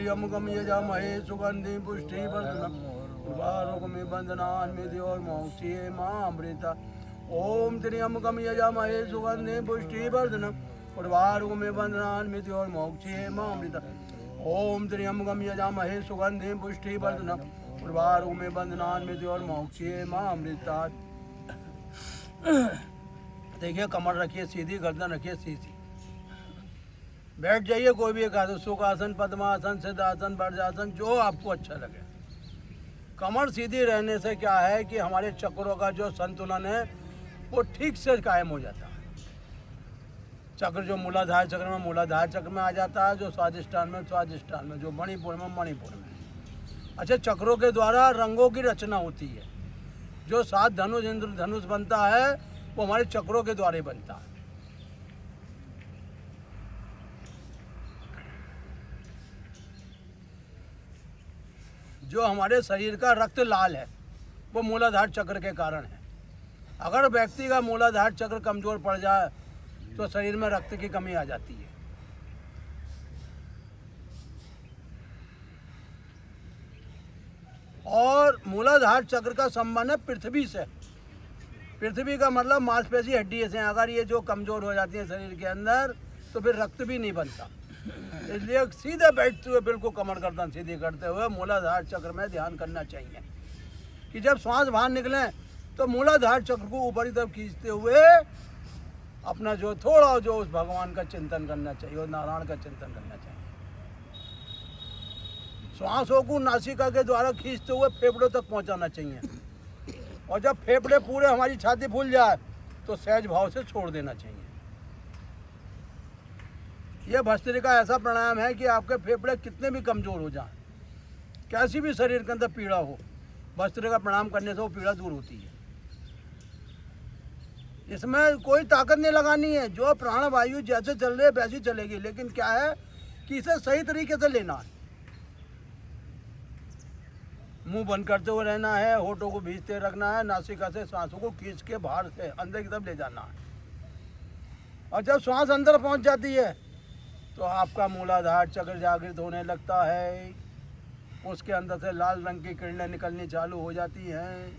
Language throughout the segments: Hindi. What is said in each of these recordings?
त्र्यंबकम यजामहे सुगंधिं पुष्टिवर्धनम् उर्वारुकमिव बन्धनान्मृत्योर्मोक्षये मामृता। ओम त्र्यंबकम यजामहे सुगंधिं पुष्टिवर्धनम् उर्वारुकमिव बन्धनान्मृत्योर्मोक्षये मामृता। ओम त्र्यंबकम यजामहे सुगंधिं पुष्टिवर्धनम् उर्वारुकमिव बन्धनान्मृत्योर्मोक्षये मामृता। देखिए, कमर रखिए सीधी, गर्दन रखिए सीधी, बैठ जाइए कोई भी एक आसन, सुखासन, पद्मासन, सिद्धासन, वज्रासन, जो आपको अच्छा लगे। कमर सीधी रहने से क्या है कि हमारे चक्रों का जो संतुलन है वो ठीक से कायम हो जाता है। चक्र जो मूलाधार चक्र में मूलाधार चक्र में आ जाता है, जो स्वादिष्ठान में स्वादिष्ठान में, जो मणिपुर में मणिपुर में। अच्छा, चक्रों के द्वारा रंगों की रचना होती है। जो 7 धनुष इंद्र धनुष बनता है वो हमारे चक्रों के द्वारा बनता है। जो हमारे शरीर का रक्त लाल है वो मूलाधार चक्र के कारण है। अगर व्यक्ति का मूलाधार चक्र कमजोर पड़ जाए तो शरीर में रक्त की कमी आ जाती है। और मूलाधार चक्र का संबंध है पृथ्वी से। पृथ्वी का मतलब मांसपेशी हड्डी से। अगर ये जो कमजोर हो जाती है शरीर के अंदर तो फिर रक्त भी नहीं बनता। इसलिए सीधे बैठते हुए बिल्कुल कमर गर्दन सीधी करते हुए मूलाधार चक्र में ध्यान करना चाहिए कि जब श्वास बाहर निकले तो मूलाधार चक्र को ऊपर की तरफ खींचते हुए अपना जो थोड़ा जो उस भगवान का चिंतन करना चाहिए और नारायण का चिंतन करना चाहिए। श्वासों को नासिका के द्वारा खींचते हुए फेफड़ों तक पहुंचाना चाहिए। और जब फेफड़े पूरे हमारी छाती फूल जाए तो सहज भाव से छोड़ देना चाहिए। यह भस्त्रिका ऐसा प्राणायाम है कि आपके फेफड़े कितने भी कमजोर हो जाएं, कैसी भी शरीर के अंदर पीड़ा हो, भस्त्रिका प्राणायाम करने से वो पीड़ा दूर होती है। इसमें कोई ताकत नहीं लगानी है। जो प्राण वायु जैसे चल रही है वैसी चलेगी, लेकिन क्या है कि इसे सही तरीके से लेना है। मुंह बंद करते हुए रहना है, होठों को भींचते रखना है, नासिका से सांसों को खींच के बाहर से अंदर की तरफ ले जाना है। और जब श्वास अंदर पहुंच जाती है तो आपका मूलाधार चक्र जागृत होने लगता है। उसके अंदर से लाल रंग की किरणें निकलनी चालू हो जाती हैं।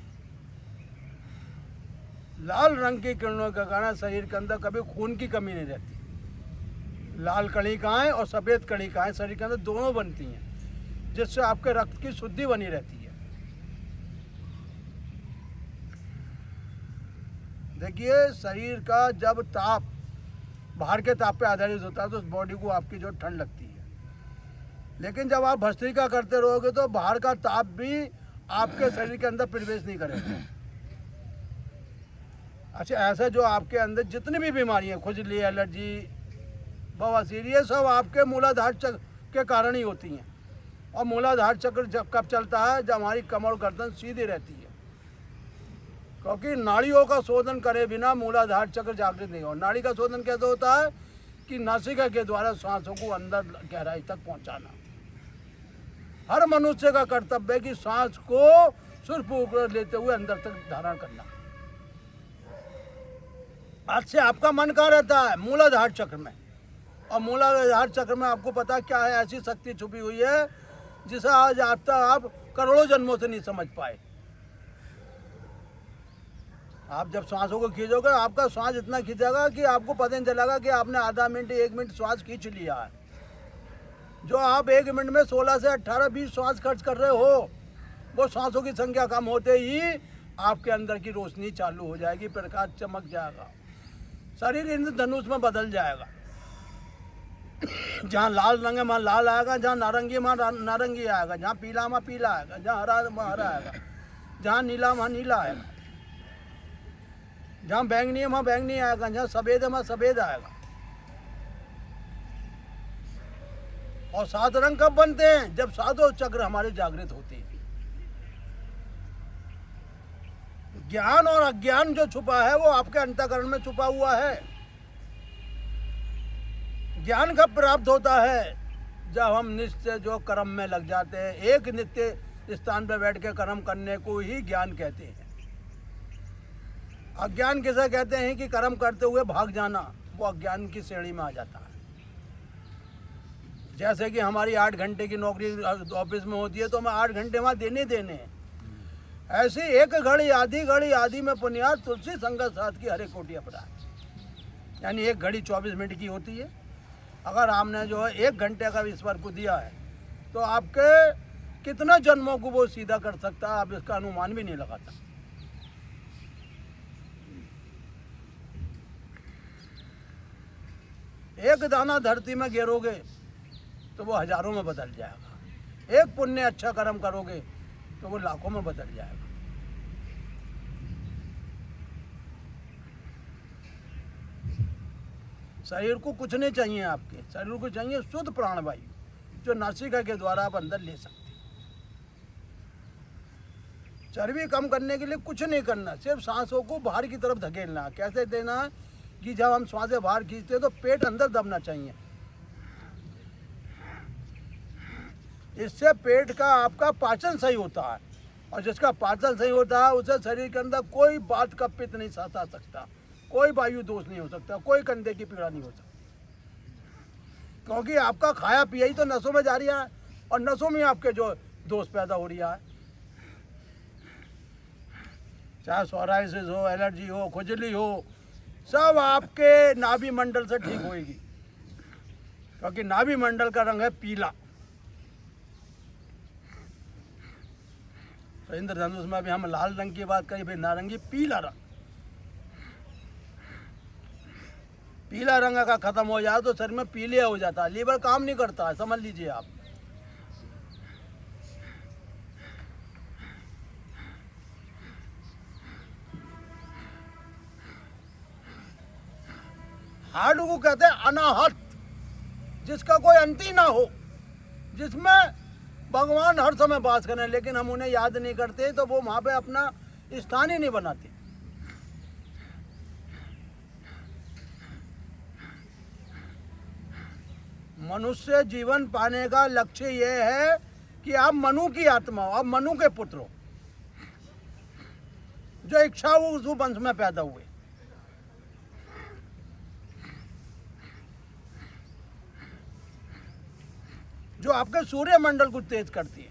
लाल रंग की किरणों के कारण शरीर के अंदर कभी खून की कमी नहीं रहती। लाल कणिकाएं और सफ़ेद कणिकाएं शरीर के अंदर दोनों बनती हैं, जिससे आपके रक्त की शुद्धि बनी रहती है। देखिए, शरीर का जब ताप बाहर के ताप पे आधारित होता है तो उस बॉडी को आपकी जो ठंड लगती है। लेकिन जब आप भस्त्रिका करते रहोगे तो बाहर का ताप भी आपके शरीर के अंदर प्रवेश नहीं करेगा। अच्छा, ऐसे जो आपके अंदर जितनी भी बीमारियां, खुजली, एलर्जी, बवासीर, ये सब आपके मूलाधार चक्र के कारण ही होती हैं। और मूलाधार चक्र जब कब चलता है? जब हमारी कमर गर्दन सीधी रहती है। क्योंकि नाड़ियों का शोधन करे बिना मूलाधार चक्र जागृत नहीं हो। नाड़ी का शोधन कैसे होता है कि नासिका के द्वारा सांसों को अंदर गहराई तक पहुंचाना। हर मनुष्य का कर्तव्य है कि सांस को सिर्फ ऊपर लेते हुए अंदर तक धारण करना। आज से आपका मन कहाँ रहता है? मूलाधार चक्र में। और मूलाधार चक्र में आपको पता क्या है? ऐसी शक्ति छुपी हुई है जिसे आज आप करोड़ों जन्मों से नहीं समझ पाए। आप जब सांसों को खींचोगे, आपका सांस इतना खींचेगा कि आपको पता नहीं चलेगा कि आपने आधा मिनट 1 मिनट सांस खींच लिया है। जो आप 1 मिनट में 16 से 18 20 सांस खर्च कर रहे हो, वो सांसों की संख्या कम होते ही आपके अंदर की रोशनी चालू हो जाएगी, प्रकाश चमक जाएगा, शरीर इंद्र धनुष में बदल जाएगा। जहाँ लाल रंग है वहाँ लाल आएगा, जहाँ नारंगी वहाँ नारंगी आएगा, जहाँ पीला वहाँ पीला आएगा, जहाँ हरा वहाँ हरा आएगा, जहाँ नीला वहाँ नीला आएगा, जहाँ बैंगनी है वहाँ बैंगनी आएगा, जहाँ सफ़ेद है वहाँ सफ़ेद आएगा। और 7 रंग कब बनते हैं? जब 7 चक्र हमारे जागृत होते हैं। ज्ञान और अज्ञान जो छुपा है वो आपके अंतःकरण में छुपा हुआ है। ज्ञान कब प्राप्त होता है? जब हम नित्य जो कर्म में लग जाते हैं। एक नित्य स्थान पर बैठ के कर्म करने को ही ज्ञान कहते हैं। अज्ञान किसे कहते हैं? कि कर्म करते हुए भाग जाना, वो अज्ञान की श्रेणी में आ जाता है। जैसे कि हमारी 8 घंटे की नौकरी ऑफिस में होती है तो हमें 8 घंटे वहाँ देने हैं। ऐसी एक घड़ी आधी में पुण्यात तुलसी संगत साथ की हरे कोटि अपराध। यानी एक घड़ी 24 मिनट की होती है। अगर आपने जो है 1 घंटे का ईश्वर को दिया है तो आपके कितना जन्मों को वो सीधा कर सकता है, आप इसका अनुमान भी नहीं लगाता। एक दाना धरती में गिरोगे तो वो हजारों में बदल जाएगा। एक पुण्य अच्छा कर्म करोगे तो वो लाखों में बदल जाएगा। शरीर को कुछ नहीं चाहिए, आपके शरीर को चाहिए शुद्ध प्राणवायु जो नासिका के द्वारा आप अंदर ले सकते। चर्बी कम करने के लिए कुछ नहीं करना, सिर्फ सांसों को बाहर की तरफ धकेलना। कैसे देना है कि जब हम सांसें बाहर खींचते हैं तो पेट अंदर दबना चाहिए। इससे पेट का आपका पाचन सही होता है, और जिसका पाचन सही होता है उसे शरीर के अंदर कोई बात का पित्त नहीं सता सकता, कोई वायु दोष नहीं हो सकता, कोई कंधे की पीड़ा नहीं हो सकती। क्योंकि आपका खाया पिया ही तो नसों में जा रहा है, और नसों में आपके जो दोष पैदा हो रहा है। चाहे सोराइसिस हो, एलर्जी हो, खुजली हो, सब आपके नाभि मंडल से ठीक होएगी। क्योंकि नाभि मंडल का रंग है पीला। तो इंद्रधनुष में भी हम लाल रंग की बात करी, भाई नारंगी पीला रंग। पीला रंग का खत्म हो जाए तो शरीर में पीलिया हो जाता है, लीवर काम नहीं करता है, समझ लीजिए आप। हार्ड को कहते हैं अनाहत, जिसका कोई अंत ही ना हो, जिसमें भगवान हर समय वास करें, लेकिन हम उन्हें याद नहीं करते तो वो वहां पे अपना स्थान ही नहीं बनाते। मनुष्य जीवन पाने का लक्ष्य ये है कि आप मनु की आत्मा हो, आप मनु के पुत्र हो, जो इच्छा उस वंश में पैदा हुए। जो आपके सूर्य मंडल को तेज करती है।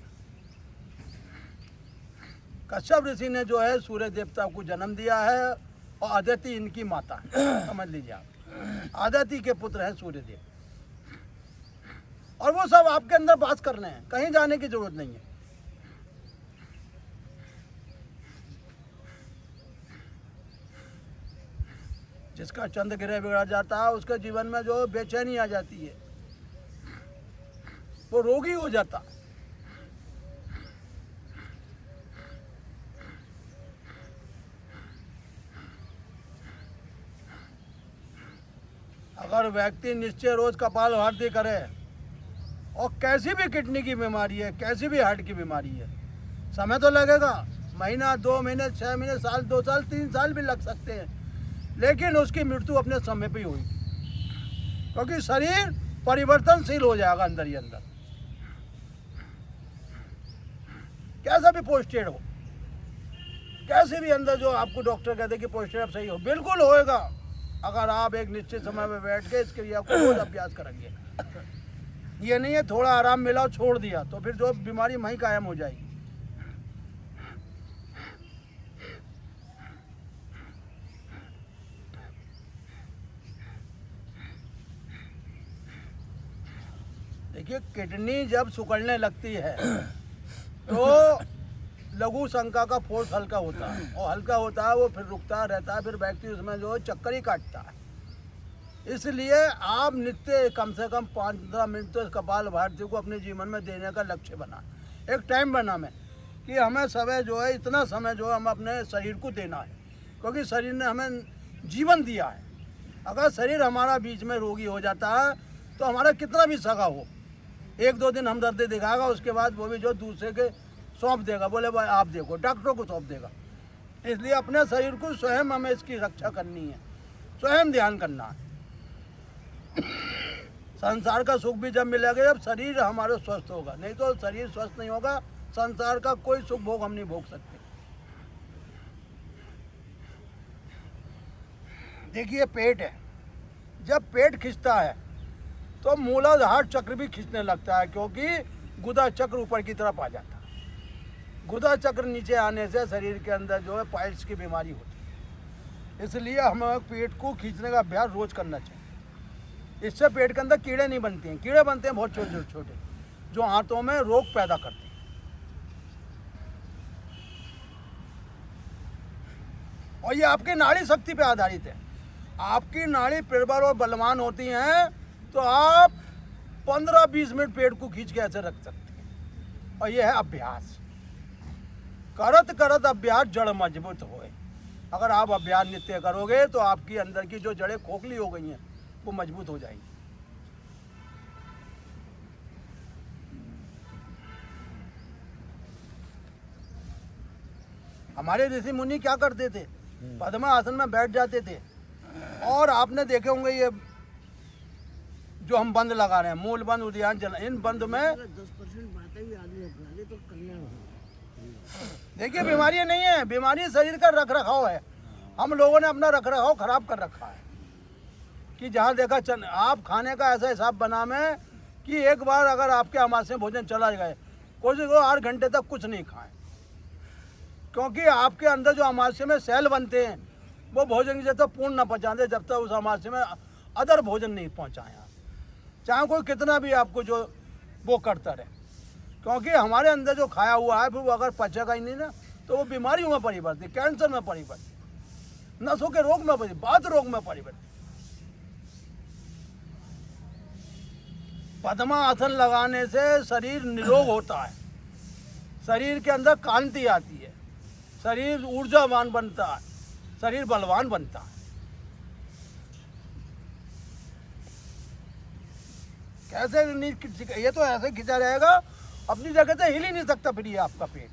कश्यप ऋषि ने जो है सूर्य देवता को जन्म दिया है, और आदिति इनकी माता है, समझ लीजिए आप। आदिति के पुत्र हैं सूर्य देव, और वो सब आपके अंदर वास करने हैं, कहीं जाने की जरूरत नहीं है। जिसका चंद्र ग्रह बिगड़ जाता है उसके जीवन में जो बेचैनी आ जाती है, वो रोगी हो जाता। अगर व्यक्ति निश्चय रोज कपालभाति करे, और कैसी भी किडनी की बीमारी है, कैसी भी हार्ट की बीमारी है, समय तो लगेगा, महीना, 2 महीने, 6 महीने, साल, 2 साल, 3 साल भी लग सकते हैं, लेकिन उसकी मृत्यु अपने समय पे ही होगी। क्योंकि शरीर परिवर्तनशील हो जाएगा अंदर ही अंदर, कैसा भी पोस्टेड हो, कैसे भी अंदर जो आपको डॉक्टर कहते कि पोस्टेड अब सही हो, बिल्कुल होएगा अगर आप एक निश्चित समय में बैठ के इस क्रिया को रोज अभ्यास करेंगे। ये नहीं है थोड़ा आराम मिला और छोड़ दिया तो फिर जो बीमारी वहीं कायम हो जाएगी। देखिए, किडनी जब सिकुड़ने लगती है तो लघु शंका का फोर्स हल्का होता है, और हल्का होता है वो फिर रुकता रहता है, फिर व्यक्ति उसमें जो चक्कर ही काटता है। इसलिए आप नित्य कम से कम 15 मिनट तो कपालभाति को अपने जीवन में देने का लक्ष्य बना, एक टाइम बना में कि हमें समय जो है, इतना समय जो है हम अपने शरीर को देना है, क्योंकि शरीर ने हमें जीवन दिया है। अगर शरीर हमारा बीच में रोगी हो जाता है तो हमारा कितना भी सगा हो, 1-2 दिन हमदर्दी दिखाएगा, उसके बाद वो भी जो दूसरे के सौंप देगा, बोले भाई आप देखो, डॉक्टरों को सौंप देगा। इसलिए अपने शरीर को स्वयं हमें इसकी रक्षा करनी है, स्वयं ध्यान करना है। संसार का सुख भी जब मिलेगा जब शरीर हमारे स्वस्थ होगा, नहीं तो शरीर स्वस्थ नहीं होगा, संसार का कोई सुख भोग हम नहीं भोग सकते। देखिए, पेट है, जब पेट खिंचता है तो मूलाधार चक्र भी खींचने लगता है, क्योंकि गुदा चक्र ऊपर की तरफ आ जाता है। गुदा चक्र नीचे आने से शरीर के अंदर जो है पाइल्स की बीमारी होती है। इसलिए हमें पेट को खींचने का अभ्यास रोज करना चाहिए। इससे पेट के अंदर कीड़े नहीं बनते हैं। कीड़े बनते हैं बहुत छोटे छोटे, जो हाथों में रोग पैदा करते हैं। और ये आपकी नाड़ी शक्ति पे आधारित है। आपकी नाड़ी प्रबल और बलवान होती हैं तो आप 15-20 मिनट पेट को खींच के ऐसे रख सकते हैं। और ये है अभ्यास। करत करत अभ्यास जड़ मजबूत होए। अगर आप अभ्यास नित्य करोगे तो आपकी अंदर की जो जड़ें खोखली हो गई हैं वो मजबूत हो जाएंगी। हमारे ऋषि मुनि क्या करते थे? पद्मा आसन में बैठ जाते थे। और आपने देखे होंगे ये जो हम बंद लगा रहे हैं, मूल बंद, उद्यान जल, इन बंद में 10% बातें भी आदमी अपना ले तो कल्याण होगा। देखिए बीमारी नहीं है, बीमारी शरीर का रख रखाव है। हम लोगों ने अपना रख रखाव खराब कर रखा है कि जहाँ देखा आप खाने का ऐसा हिसाब बना में कि एक बार अगर आपके अमावस्या में भोजन चला गए, कोशिश करो 8 घंटे तक कुछ नहीं खाएं, क्योंकि आपके अंदर जो अमावस्या में सेल बनते हैं वो भोजन की जब तक पूर्ण न पहुँचाते, जब तक उस अमावस्या में अदर भोजन नहीं पहुँचाएं आप, चाहे कोई कितना भी आपको जो वो करता रहे। क्योंकि हमारे अंदर जो खाया हुआ है फिर वो अगर पचेगा ही नहीं ना तो वो बीमारियों में परिवर्तित, कैंसर में परिवर्तित, नसों के रोग में परिवर्तित, बात रोग में परिवर्तित। पद्मा आसन लगाने से शरीर निरोग होता है, शरीर के अंदर कांति आती है, शरीर ऊर्जावान बनता है, शरीर बलवान बनता है। कैसे नहीं? ये तो ऐसे खिंचा रहेगा, अपनी जगह से हिल ही नहीं सकता फिर ये आपका पेट,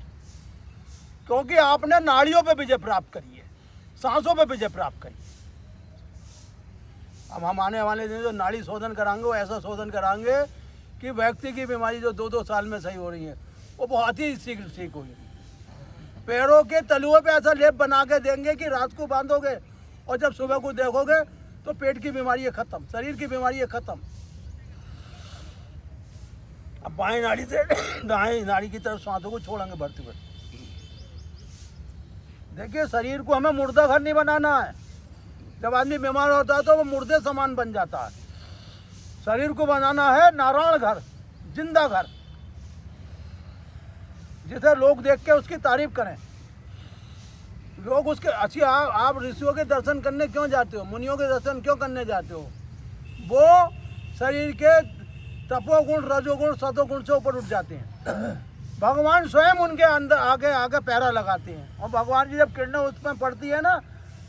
क्योंकि आपने नाड़ियों पे विजय प्राप्त करी है, सांसों पे विजय प्राप्त करी है। अब हम आने वाले दिन जो नाड़ी शोधन कराएंगे वो ऐसा शोधन कराएंगे कि व्यक्ति की बीमारी जो 2-2 साल में सही हो रही है वो बहुत ही शीघ्र ठीक होगी। पैरों के तलुओं पे ऐसा लेप बना के देंगे कि रात को बांधोगे और जब सुबह को देखोगे तो पेट की बीमारी है खत्म, शरीर की बीमारी है खत्म। अब बाएं नाड़ी से दाएं नाड़ी की तरफ सांसों को छोड़ेंगे बढ़ते बढ़ते। देखिए शरीर को हमें मुर्दा घर नहीं बनाना है। जब आदमी बीमार होता है तो वो मुर्दे समान बन जाता है। शरीर को बनाना है नारायण घर, जिंदा घर, जिसे लोग देख के उसकी तारीफ करें। लोग उसके अच्छी आप ऋषियों के दर्शन करने क्यों जाते हो, मुनियों के दर्शन क्यों करने जाते हो? वो शरीर के तपोगुण, रजोगुण, सतोगुण से ऊपर उठ जाते हैं। भगवान स्वयं उनके अंदर आगे आगे पैरा लगाते हैं और भगवान की जब किरणें उसमें पड़ती है ना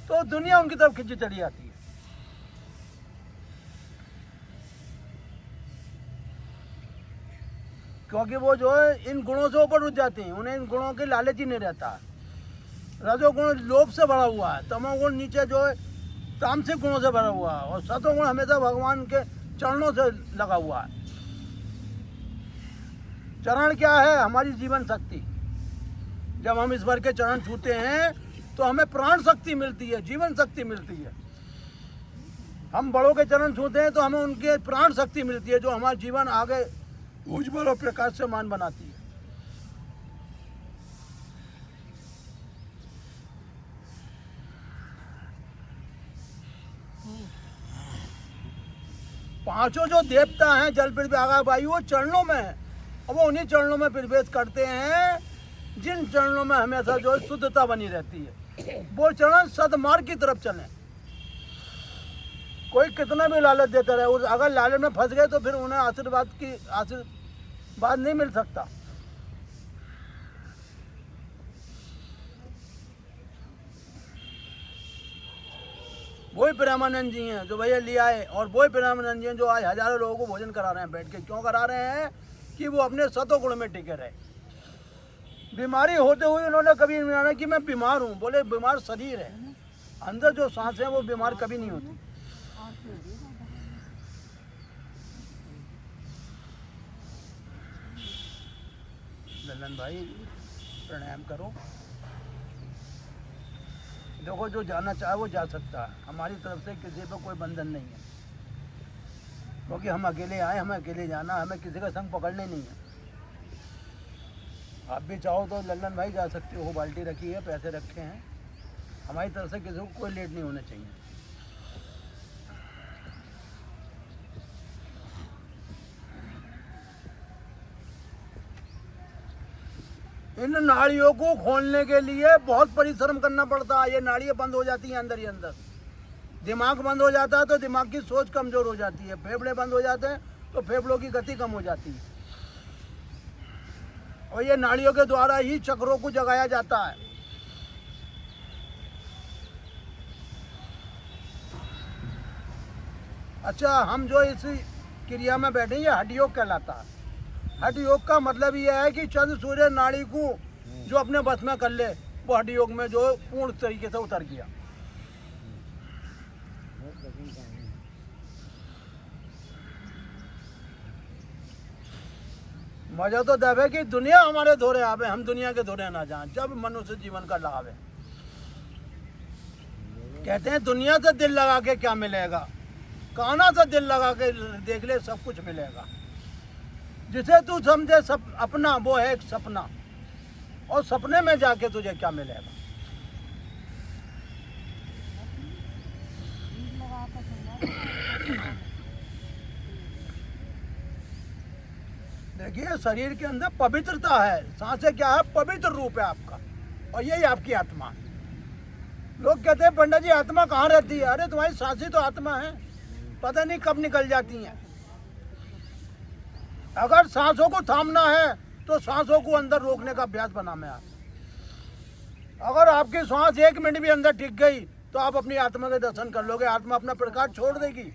तो दुनिया उनकी तरफ खिंची चली जाती है। क्योंकि वो जो है इन गुणों से ऊपर उठ जाते हैं, उन्हें इन गुणों की लालच ही नहीं रहता है। रजोगुण लोभ से भरा हुआ है, तमोगुण नीचे जो है तामसिक गुणों से भरा हुआ है और सतोगुण हमेशा भगवान के चरणों से लगा हुआ है। चरण क्या है? हमारी जीवन शक्ति। जब हम ईश्वर के चरण छूते हैं तो हमें प्राण शक्ति मिलती है, जीवन शक्ति मिलती है। हम बड़ों के चरण छूते हैं तो हमें उनके प्राण शक्ति मिलती है, जो हमारा जीवन आगे उज्ज्वल और प्रकाशमान बनाती है। पांचों जो देवता हैं जल पृथ्वी आकाश वायु वो चरणों में है और वो उन्हीं चरणों में प्रवेश करते हैं जिन चरणों में हमेशा जो शुद्धता बनी रहती है। वो चरण सदमार्ग की तरफ चलें। कोई कितना भी लालच देता रहे, अगर लालच में फंस गए तो फिर उन्हें आशीर्वाद नहीं मिल सकता। वही प्रेमानंद जी हैं जो भैया ले आए और वही प्रेमानंद जी हैं जो आज हजारों लोगों को भोजन करा रहे हैं बैठ के। क्यों करा रहे हैं? कि वो अपने सतोगुण में टिके रहे। बीमारी होते हुए उन्होंने कभी नहीं माना कि मैं बीमार हूँ। बोले बीमार शरीर है, अंदर जो सांस है वो बीमार कभी नहीं होती। ललन भाई प्राणायाम करो। देखो जो जाना चाहे वो जा सकता है, हमारी तरफ से किसी पर कोई बंधन नहीं है। क्योंकि हम अकेले आए, हमें अकेले जाना, हमें किसी का संग पकड़ने नहीं है। आप भी चाहो तो लल्लन भाई जा सकते हो, बाल्टी रखी है, पैसे रखे हैं। हमारी तरफ से किसी को कोई लेट नहीं होना चाहिए। इन नाड़ियों को खोलने के लिए बहुत परिश्रम करना पड़ता है। ये नाड़ियाँ बंद हो जाती हैं अंदर ही अंदर। दिमाग बंद हो जाता है तो दिमाग की सोच कमज़ोर हो जाती है। फेफड़े बंद हो जाते हैं तो फेफड़ों की गति कम हो जाती है। और ये नाड़ियों के द्वारा ही चक्रों को जगाया जाता है। अच्छा, हम जो इस क्रिया में बैठे हैं, ये हठ योग कहलाता है। हठ योग का मतलब यह है कि चंद्र सूर्य नाड़ी को जो अपने बस में कर ले, वो हठ योग में जो पूर्ण तरीके से उतर गया। बहुत कठिन काम है। मजा तो तब है कि दुनिया हमारे धोरे आवे, हम दुनिया के धोरे ना जाएं, जब मनुष्य जीवन का लाभ है। कहते हैं दुनिया से दिल लगा के क्या मिलेगा, काना से दिल लगा के देख ले, सब कुछ मिलेगा। जिसे तू समझे सब अपना, वो है एक सपना, और सपने में जाके तुझे क्या मिलेगा। देखिए, शरीर के अंदर पवित्रता है। सांसें क्या है? पवित्र रूप है आपका, और यही आपकी आत्मा है। लोग कहते हैं पंडित जी आत्मा कहाँ रहती है? अरे तुम्हारी सांसें तो आत्मा है, पता नहीं कब निकल जाती हैं। अगर सांसों को थामना है तो सांसों को अंदर रोकने का अभ्यास बनाना है आप। अगर आपकी सांस 1 मिनट भी अंदर टिक गई तो आप अपनी आत्मा के दर्शन कर लोगे। आत्मा अपना प्रकाश छोड़ देगी।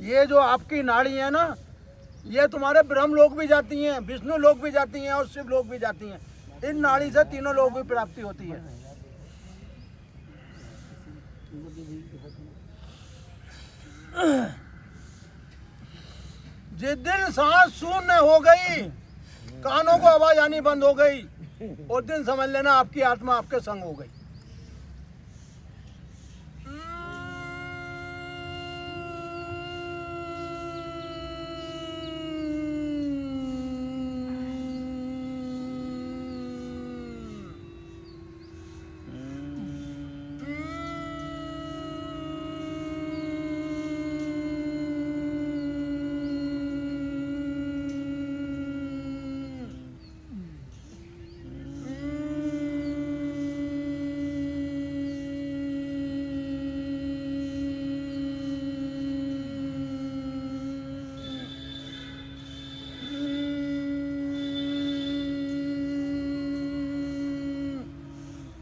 ये जो आपकी नाड़ी है ना, ये तुम्हारे ब्रह्म लोक भी जाती हैं, विष्णु लोक भी जाती हैं, और शिव लोक भी जाती हैं। इन नाड़ी से तीनों लोक की प्राप्ति होती है। जिस दिन सांस शून्य हो गई, कानों को आवाज आनी बंद हो गई, उस दिन समझ लेना आपकी आत्मा आपके संग हो गई।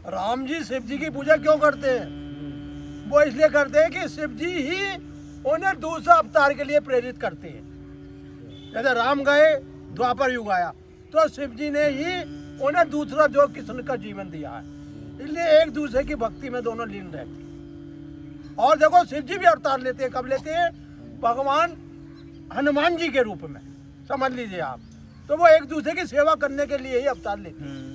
राम जी शिव जी की पूजा क्यों करते हैं? वो इसलिए करते हैं कि शिव जी ही उन्हें दूसरा अवतार के लिए प्रेरित करते हैं। जैसे राम गए, द्वापर युग आया, तो शिव जी ने ही उन्हें दूसरा जो कृष्ण का जीवन दिया है। इसलिए एक दूसरे की भक्ति में दोनों लीन रहते हैं। और देखो, शिव जी भी अवतार लेते हैं। कब लेते हैं? भगवान हनुमान जी के रूप में, समझ लीजिए आप। तो वो एक दूसरे की सेवा करने के लिए ही अवतार लेते हैं।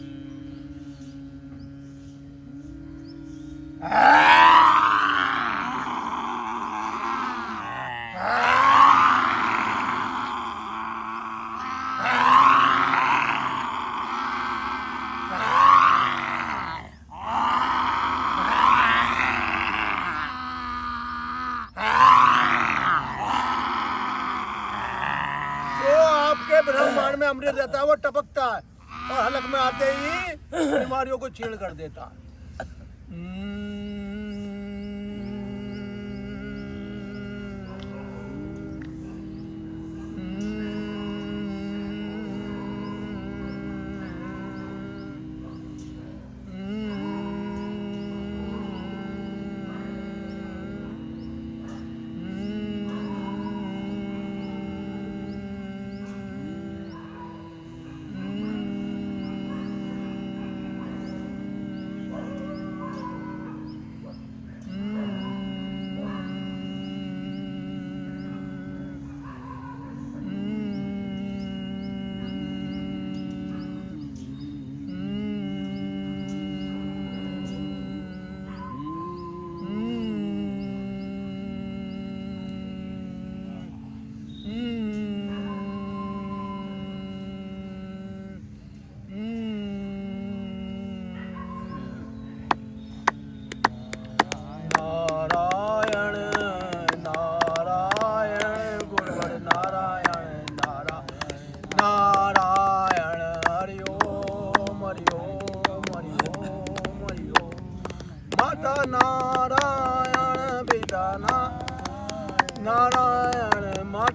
ब्रह्मांड में अमृत रहता है, वो टपकता है, और हलक में आते ही बीमारियों को छीण कर देता है।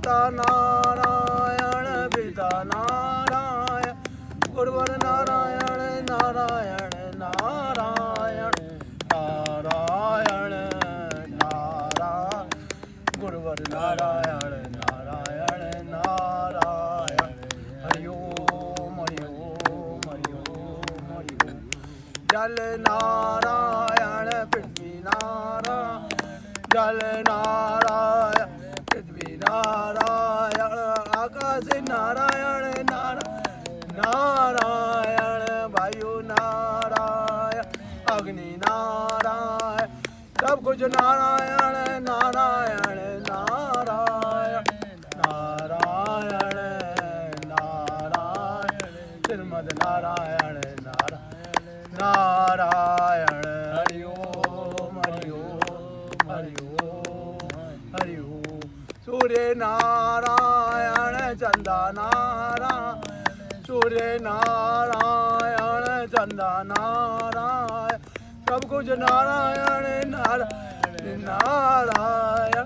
माता नारायण पिता नारायण गुरुवर नारायण नारायण नारायण नारायण नारायण गुरुवर नारायण नारायण नारायण हरि ओम हरि ओम हरि ओम हरि ओम जल नारायण पृथ्वी नारायण जल नारायण पृथ्वी नारायण आकाश नारायण नारायण नारायण वायु नारायण अग्नि नारायण सब कुछ नारायण नारायण नारायण नारायण नारायण श्रीमद नारायण नारायण नारायण हरि ओम हरि ओम हरि ओम हरि ओम सूर्य नारायण चंदा नारायण सूर्य नारायण चंदा नारायण सब कुछ नारायण नारायण नारायण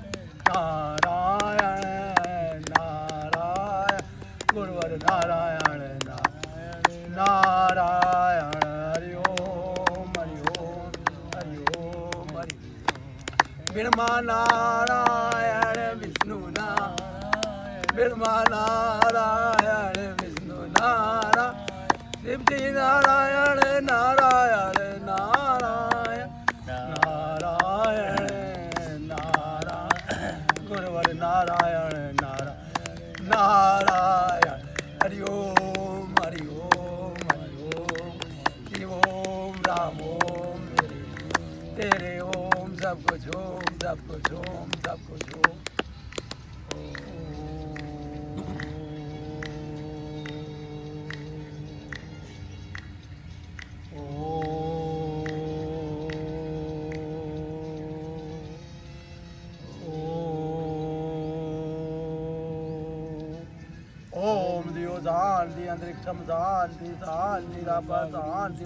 नारायण नारायण गुरुवर नारायण नारायण नारायण हरि ओम हरि ओम हरि ओम हरि ब्रह्मा नारायण विष्णु नारायण ब्रह्मा नारायण विष्णु नारायण शिवजी नारायण नारायण नारायण नारायण नारायण गुरुवर नारायण नारायण नारायण हरि ओम हरि ओम हरि ओम शिव ओम राम ओम तेरे ओम सब कुछ ओम सब कुछ ओम सब कुछ ओम ओम दियो शांति अंतरिक्षम शांति शांति शांति